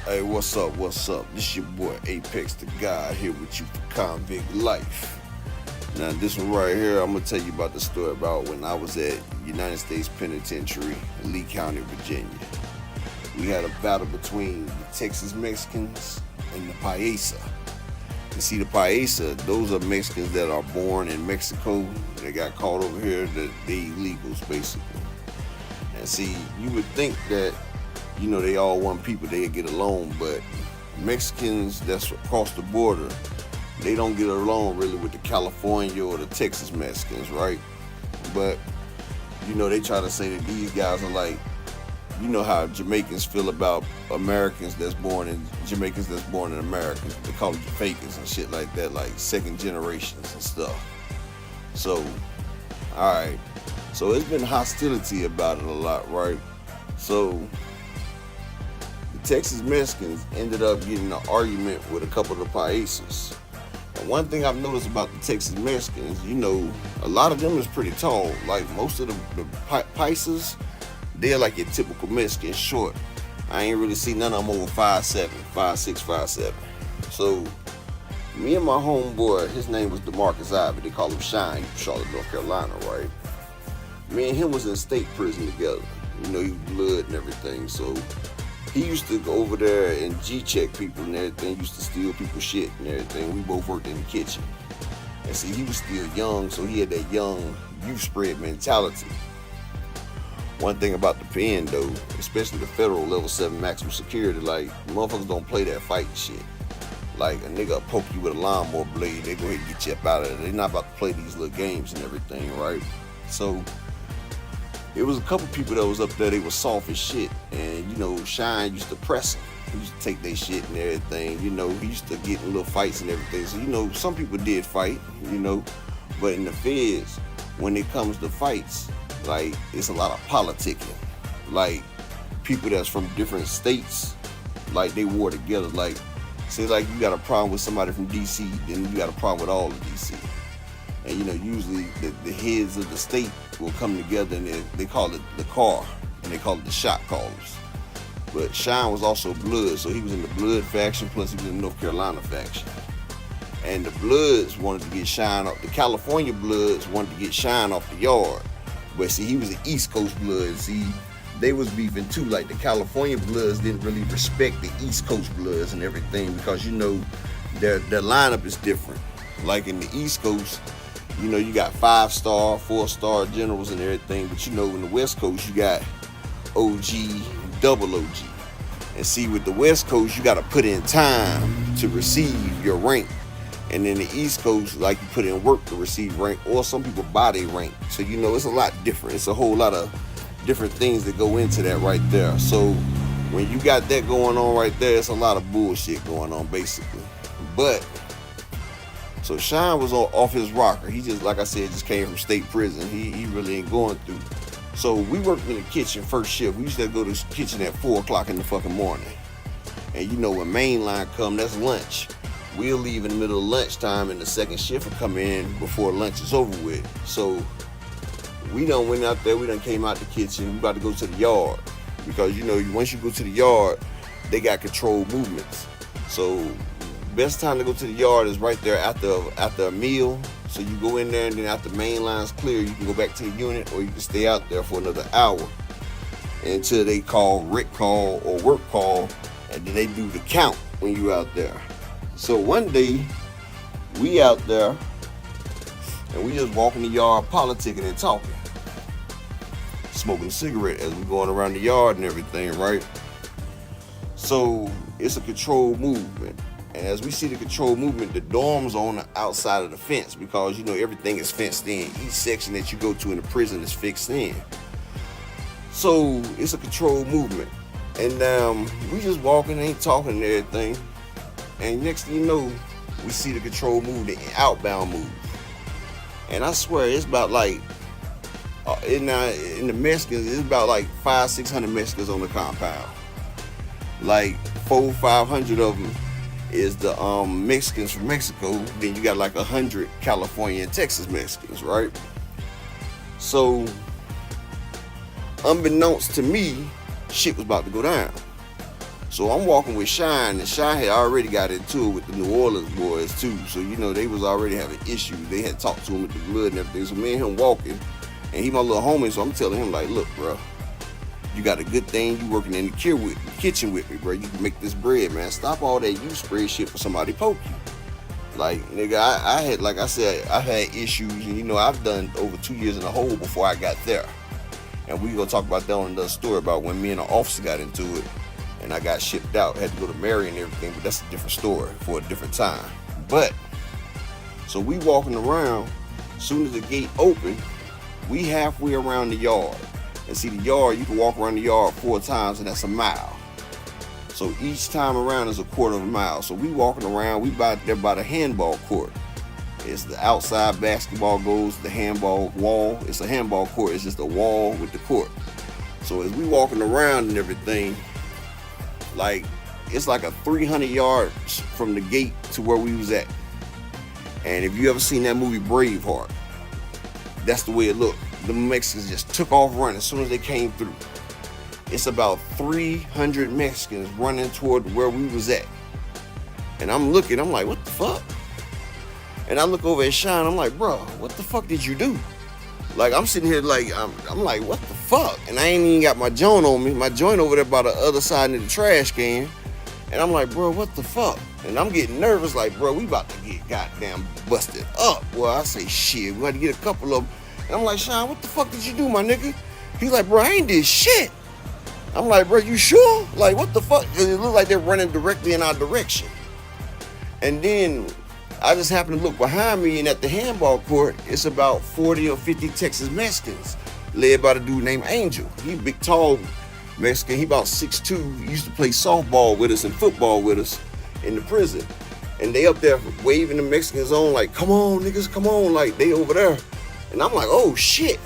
Hey, what's up? What's up? This your boy Apex the God here with you for Convict Life. Now, this one right here, I'm gonna tell you about the story about when I was at United States Penitentiary, Lee County, Virginia. We had a battle between the Texas Mexicans and the Paisa. You see, the Paisa, those are Mexicans that are born in Mexico. They got caught over here. That they illegals, basically. And see, you would think that they all one people, they get along, but Mexicans that's across the border, they don't get along really with the California or the Texas Mexicans, right? But, they try to say that these guys are like, how Jamaicans feel about Jamaicans that's born in America. They call them Jamaicans and shit like that, like second generations and stuff. So, alright. So it's been hostility about it a lot, right? So Texas Mexicans ended up getting in an argument with a couple of the Paisas. And one thing I've noticed about the Texas Mexicans, a lot of them is pretty tall. Like most of the Paisas, they're like your typical Mexican, short. I ain't really seen none of them over 5'7", 5'6", 5'7". So me and my homeboy, his name was DeMarcus Ivy. They call him Shine from Charlotte, North Carolina, right? Me and him was in state prison together. He was blood and everything, so he used to go over there and G-check people and everything, used to steal people's shit and everything. We both worked in the kitchen. And see, he was still young, so he had that young youth spread mentality. One thing about the pen, though, especially the federal level 7 maximum security, like, motherfuckers don't play that fight shit. Like, a nigga poke you with a lawnmower blade, they go ahead and get you up out of there. They're not about to play these little games and everything, right? So it was a couple people that was up there, they was soft as shit. And, Shine used to press them. He used to take their shit and everything. He used to get in little fights and everything. So, some people did fight, but in the feds, when it comes to fights, like, it's a lot of politicking. Like, people that's from different states, like, they war together. Like, say, like, you got a problem with somebody from D.C., then you got a problem with all of D.C. And, usually the heads of the state will come together and they call it the car, and they call it the shot callers. But Shine was also blood, so he was in the blood faction, plus he was in the North Carolina faction. And the Bloods wanted to get Shine off, the California Bloods wanted to get Shine off the yard. But see, he was the East Coast Bloods. See, they was beefing too. Like, the California Bloods didn't really respect the East Coast Bloods and everything because, their lineup is different. Like in the East Coast, you got 5-star, 4-star generals and everything, but in the West Coast, you got OG, double OG. And see, with the West Coast, you got to put in time to receive your rank. And in the East Coast, like, you put in work to receive rank, or some people buy their rank. So, it's a lot different. It's a whole lot of different things that go into that right there. So when you got that going on right there, it's a lot of bullshit going on, basically. But so Shine was off his rocker. He just, like I said, just came from state prison. He really ain't going through. So we worked in the kitchen first shift. We used to go to the kitchen at 4 o'clock in the fucking morning. And when mainline come, that's lunch. We'll leave in the middle of lunchtime and the second shift will come in before lunch is over with. So we done went out there, we done came out the kitchen, we about to go to the yard. Because once you go to the yard, they got controlled movements. So best time to go to the yard is right there after a meal. So you go in there, and then after main line's clear, you can go back to the unit, or you can stay out there for another hour until they call RIC call or work call, and then they do the count when you out there. So one day we out there and we just walking the yard politicking and talking, smoking a cigarette as we going around the yard and everything, right? So it's a controlled movement. And as we see the control movement, the dorms on the outside of the fence because, everything is fenced in. Each section that you go to in the prison is fixed in. So it's a controlled movement. And we just walking, ain't talking and everything. And next thing you know, we see the control move, the outbound move. And I swear, it's about like, in the Mexicans, it's about like 500-600 Mexicans on the compound. Like 400-500 of them is the Mexicans from Mexico. Then you got like 100 California and Texas Mexicans, right? So, unbeknownst to me, shit was about to go down. So I'm walking with Shine, and Shine had already got into it with the New Orleans boys too. So they was already having issues. They had talked to him with the blood and everything. So me and him walking, and he my little homie. So I'm telling him like, look, bro, you got a good thing. You working in the kitchen with me, bro. You can make this bread, man. Stop all that you spread shit for somebody poke you. Like, nigga, I had, like I said, I had issues, and I've done over 2 years in a hole before I got there. And we gonna talk about that on another story about when me and the officer got into it, and I got shipped out, had to go to Mary and everything, but that's a different story for a different time. But, so we walking around, as soon as the gate opened, we halfway around the yard. And see, the yard, you can walk around the yard 4 times, and that's a mile. So each time around is a quarter of a mile. So we walking around, we there by the handball court. It's the outside basketball goes, the handball wall. It's a handball court, it's just a wall with the court. So as we walking around and everything, like, it's like a 300 yards from the gate to where we was at. And if you ever seen that movie Braveheart, that's the way it looked. The Mexicans just took off running as soon as they came through. It's about 300 Mexicans running toward where we was at. And I'm looking, I'm like, what the fuck? And I look over at Sean, I'm like, bro, what the fuck did you do? Like, I'm sitting here like, I'm like, what the fuck? And I ain't even got my joint on me. My joint over there by the other side of the trash can. And I'm like, bro, what the fuck? And I'm getting nervous, like, bro, we about to get goddamn busted up. Well, I say, shit, we got to get a couple of them. And I'm like, Sean, what the fuck did you do, my nigga? He's like, bro, I ain't did shit. I'm like, bro, you sure? Like, what the fuck? It looked like they're running directly in our direction. And then I just happened to look behind me, and at the handball court, it's about 40 or 50 Texas Mexicans, led by the dude named Angel. He a big, tall Mexican. He about 6'2". He used to play softball with us and football with us in the prison. And they up there waving the Mexicans on, like, come on, niggas, come on. Like, they over there. And I'm like, oh, shit.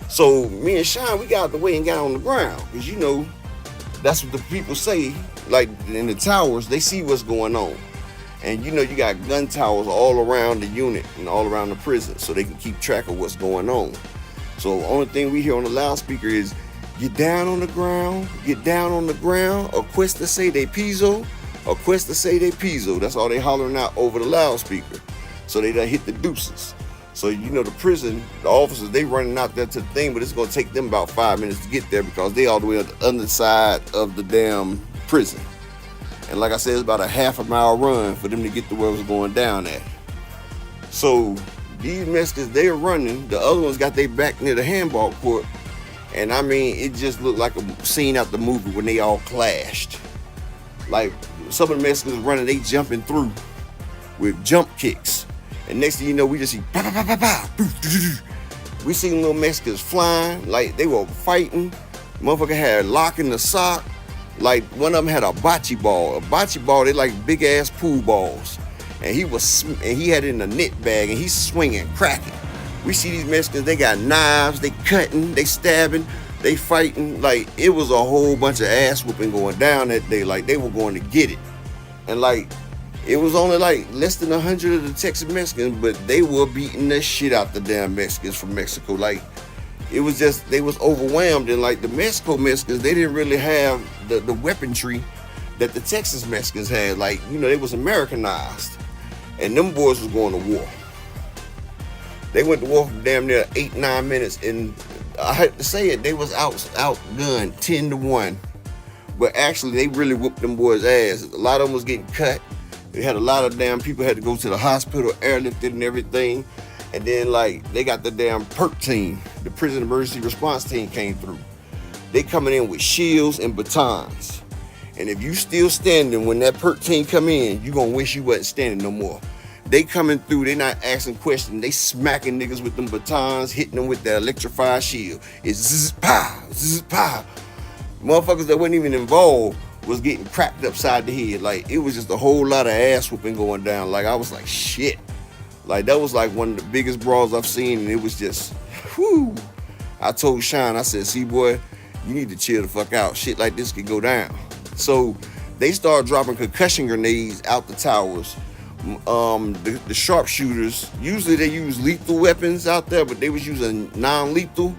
So me and Sean, we got out the way and got on the ground. Because, that's what the people say. Like, in the towers, they see what's going on. And, you got gun towers all around the unit and all around the prison, so they can keep track of what's going on. So the only thing we hear on the loudspeaker is, get down on the ground, acuesta se de piso, acuesta se de piso. That's all they hollering out over the loudspeaker. So they done hit the deuces. So, the prison, the officers, they running out there to the thing, but it's going to take them about 5 minutes to get there because they all the way on the underside of the damn prison. And like I said, it's about a half a mile run for them to get to where it was going down at. So these Mexicans, they're running. The other ones got their back near the handball court. And I mean, it just looked like a scene out the movie when they all clashed. Like, some of the Mexicans running, they jumping through with jump kicks. And next thing you know, we just see, bah, bah, bah, bah, bah. We seen little Mexicans flying, like they were fighting. Motherfucker had lock in the sock. Like, one of them had a bocce ball. A bocce ball, they like big ass pool balls. And he had it in a knit bag, and he's swinging, cracking. We see these Mexicans, they got knives, they cutting, they stabbing, they fighting. Like, it was a whole bunch of ass whooping going down that day. Like, they were going to get it. And like, it was only like less than 100 of the Texas Mexicans, but they were beating the shit out the damn Mexicans from Mexico. Like, it was just, they was overwhelmed. And like, the Mexico Mexicans, they didn't really have the weaponry that the Texas Mexicans had. Like, they was Americanized. And them boys was going to war. They went to war for damn near 8-9 minutes, and I had to say it, they was outgunned 10-1. But actually, they really whooped them boys' ass. A lot of them was getting cut. They had a lot of damn people had to go to the hospital, airlifted and everything. And then, like, they got the damn PERT team, the Prison Emergency Response Team came through. They coming in with shields and batons. And if you still standing when that PERT team come in, you gonna wish you wasn't standing no more. They coming through, they not asking questions, they smacking niggas with them batons, hitting them with that electrified shield. It's zzz, pow, zzz, pow. Motherfuckers that wasn't even involved was getting cracked upside the head. Like, it was just a whole lot of ass whooping going down. Like, I was like, shit. Like, that was like one of the biggest brawls I've seen, and it was just, whew. I told Sean, I said, see, boy, you need to chill the fuck out. Shit like this could go down. So they started dropping concussion grenades out the towers. The sharpshooters, usually they use lethal weapons out there, but they was using non-lethal.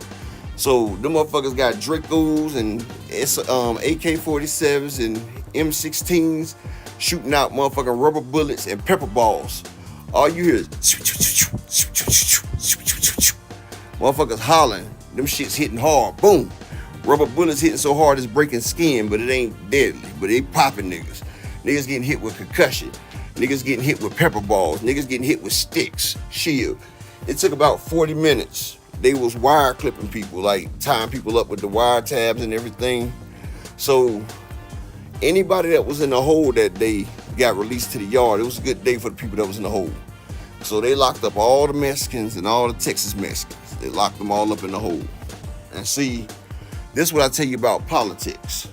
So them motherfuckers got Dracos and AK-47s and M16s, shooting out motherfucking rubber bullets and pepper balls. All you hear is motherfuckers hollering. Them shits hitting hard. Boom. Rubber bullets hitting so hard it's breaking skin, but it ain't deadly. But they popping niggas. Niggas getting hit with concussion. Niggas getting hit with pepper balls. Niggas getting hit with sticks. Shield. It took about 40 minutes. They was wire clipping people, like tying people up with the wire tabs and everything. So anybody that was in the hole that day got released to the yard. It was a good day for the people that was in the hole. So they locked up all the Mexicans and all the Texas Mexicans. They locked them all up in the hole. And see, this is what I tell you about politics.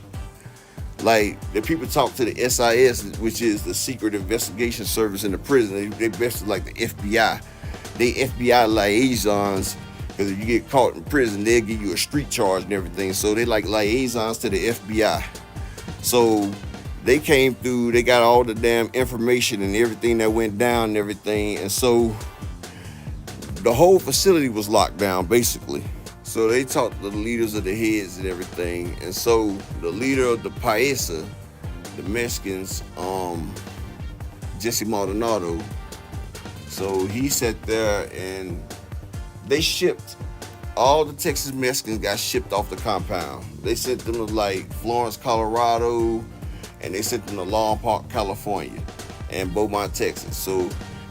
Like, the people talk to the SIS, which is the Secret Investigation Service in the prison. They basically like the FBI. They FBI liaisons, because if you get caught in prison, they'll give you a street charge and everything. So they like liaisons to the FBI. So they came through, they got all the damn information and everything that went down and everything. And so the whole facility was locked down, basically. So they talked to the leaders of the heads and everything. And so the leader of the Paisa, the Mexicans, Jesse Maldonado, so he sat there and they shipped, all the Texas Mexicans got shipped off the compound. They sent them to like Florence, Colorado, and they sent them to Long Park, California, and Beaumont, Texas. So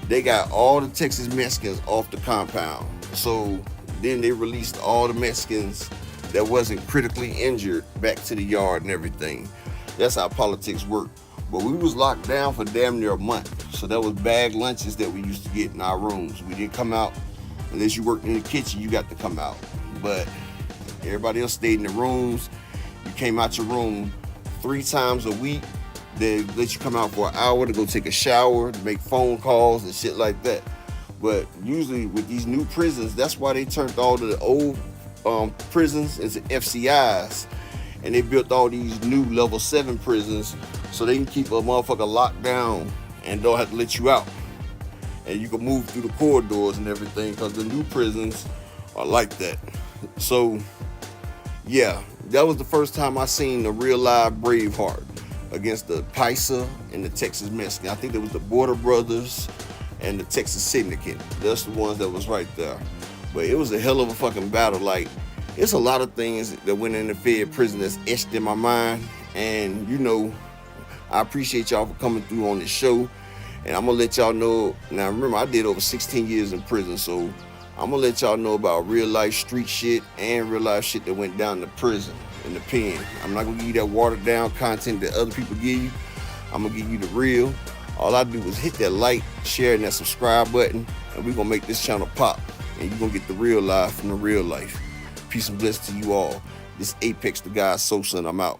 they got all the Texas Mexicans off the compound. So then they released all the Mexicans that wasn't critically injured back to the yard and everything. That's how politics work. But we was locked down for damn near a month. So that was bag lunches that we used to get in our rooms. We didn't come out unless you worked in the kitchen, you got to come out. But everybody else stayed in the rooms. You came out your room 3 times a week. They let you come out for an hour to go take a shower, to make phone calls and shit like that. But usually with these new prisons, that's why they turned all the old prisons into FCIs. And they built all these new level 7 prisons so they can keep a motherfucker locked down and don't have to let you out. And you can move through the corridors and everything, because the new prisons are like that. So, yeah, that was the first time I seen the real live Braveheart against the Paisa and the Texas Mexican. I think there was the Border Brothers and the Texas Syndicate. That's the ones that was right there. But it was a hell of a fucking battle. Like, it's a lot of things that went in the Fed prison that's etched in my mind. And, you know, I appreciate y'all for coming through on this show. And I'm going to let y'all know. Now, remember, I did over 16 years in prison. So I'm going to let y'all know about real life street shit and real life shit that went down to prison, in the pen. I'm not going to give you that watered down content that other people give you. I'm going to give you the real. All I do is hit that like, share, and that subscribe button. And we're going to make this channel pop. And you're going to get the real life from the real life. Peace and bless to you all. This Apex the Guy Sosa, and I'm out.